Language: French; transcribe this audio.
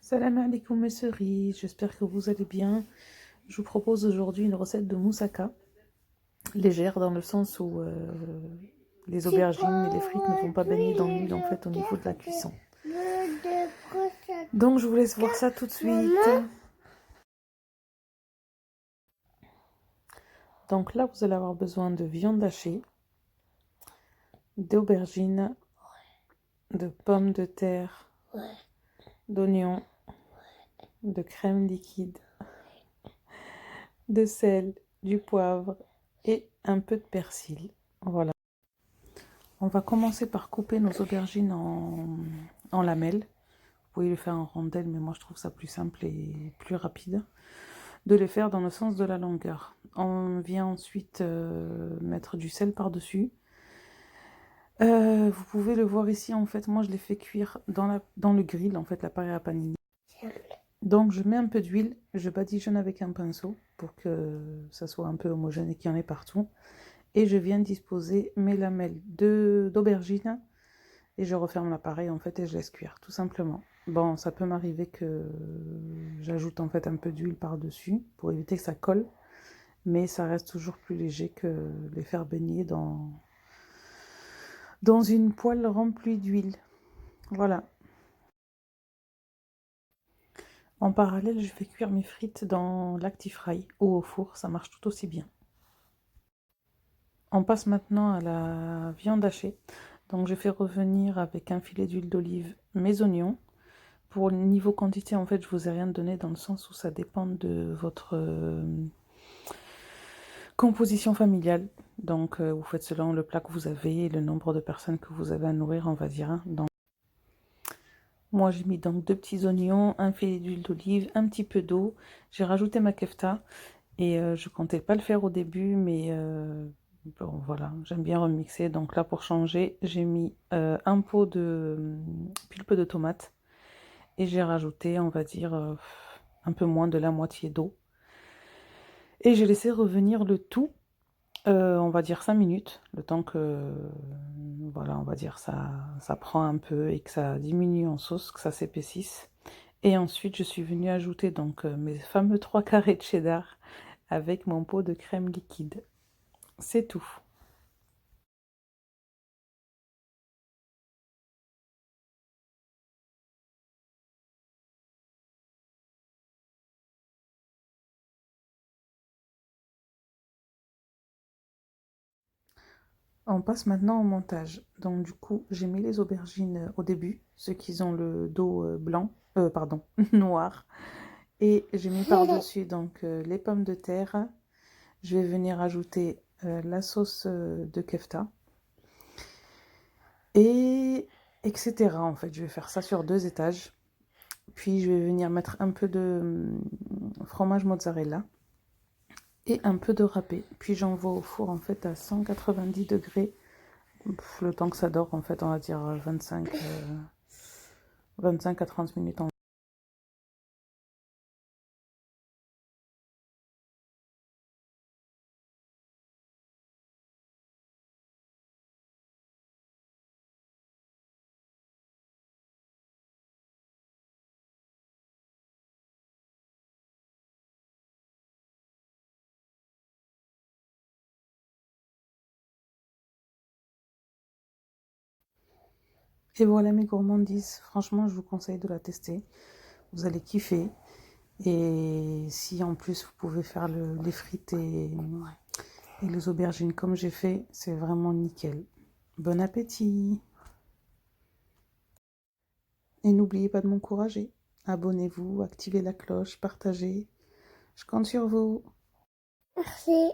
Salam alaikum mes cerises, j'espère que vous allez bien. Je vous propose aujourd'hui une recette de moussaka, légère dans le sens où les aubergines et les frites ne vont pas baigner dans l'huile en fait au niveau de la cuisson. Donc je vous laisse voir ça tout de suite. Donc là vous allez avoir besoin de viande hachée, d'aubergines, de pommes de terre, d'oignons, de crème liquide, de sel, du poivre et un peu de persil. Voilà. On va commencer par couper nos aubergines en lamelles. Vous pouvez le faire en rondelles, mais moi je trouve ça plus simple et plus rapide. De les faire dans le sens de la longueur. On vient ensuite mettre du sel par-dessus. Vous pouvez le voir ici, en fait, moi je les fais cuire dans le grill, en fait, l'appareil à panini. Donc je mets un peu d'huile, je badigeonne avec un pinceau pour que ça soit un peu homogène et qu'il y en ait partout. Et je viens disposer mes lamelles d'aubergine et je referme l'appareil en fait et je laisse cuire tout simplement. Bon, ça peut m'arriver que j'ajoute en fait un peu d'huile par-dessus pour éviter que ça colle, mais ça reste toujours plus léger que les faire baigner dans une poêle remplie d'huile. Voilà. En parallèle, je fais cuire mes frites dans l'Actifry ou au four, ça marche tout aussi bien. On passe maintenant à la viande hachée. Donc je fais revenir avec un filet d'huile d'olive mes oignons. Pour le niveau quantité, en fait, je vous ai rien donné dans le sens où ça dépend de votre composition familiale. Donc vous faites selon le plat que vous avez et le nombre de personnes que vous avez à nourrir, on va dire. Donc, moi, j'ai mis donc 2 petits oignons, un filet d'huile d'olive, un petit peu d'eau. J'ai rajouté ma kefta et je comptais pas le faire au début, mais bon, voilà, j'aime bien remixer. Donc là, pour changer, j'ai mis un pot de pulpe de tomate et j'ai rajouté, on va dire, un peu moins de la moitié d'eau. Et j'ai laissé revenir le tout, on va dire 5 minutes, le temps que, voilà, on va dire ça prend un peu et que ça diminue en sauce, que ça s'épaississe. Et ensuite, je suis venue ajouter donc mes fameux 3 carrés de cheddar avec mon pot de crème liquide. C'est tout. On passe maintenant au montage. Donc du coup, j'ai mis les aubergines au début, ceux qui ont le dos blanc, pardon, noir. Et j'ai mis par-dessus donc les pommes de terre. Je vais venir ajouter la sauce de kefta. Et etc. En fait, je vais faire ça sur 2 étages. Puis je vais venir mettre un peu de fromage mozzarella et un peu de râpé. Puis j'envoie au four en fait à 190 degrés. Le temps que ça dort, en fait, on va dire 25 à 30 minutes. Et voilà mes gourmandises. Franchement, je vous conseille de la tester. Vous allez kiffer. Et si en plus vous pouvez faire les frites et les aubergines comme j'ai fait, c'est vraiment nickel. Bon appétit! Et n'oubliez pas de m'encourager. Abonnez-vous, activez la cloche, partagez. Je compte sur vous. Merci.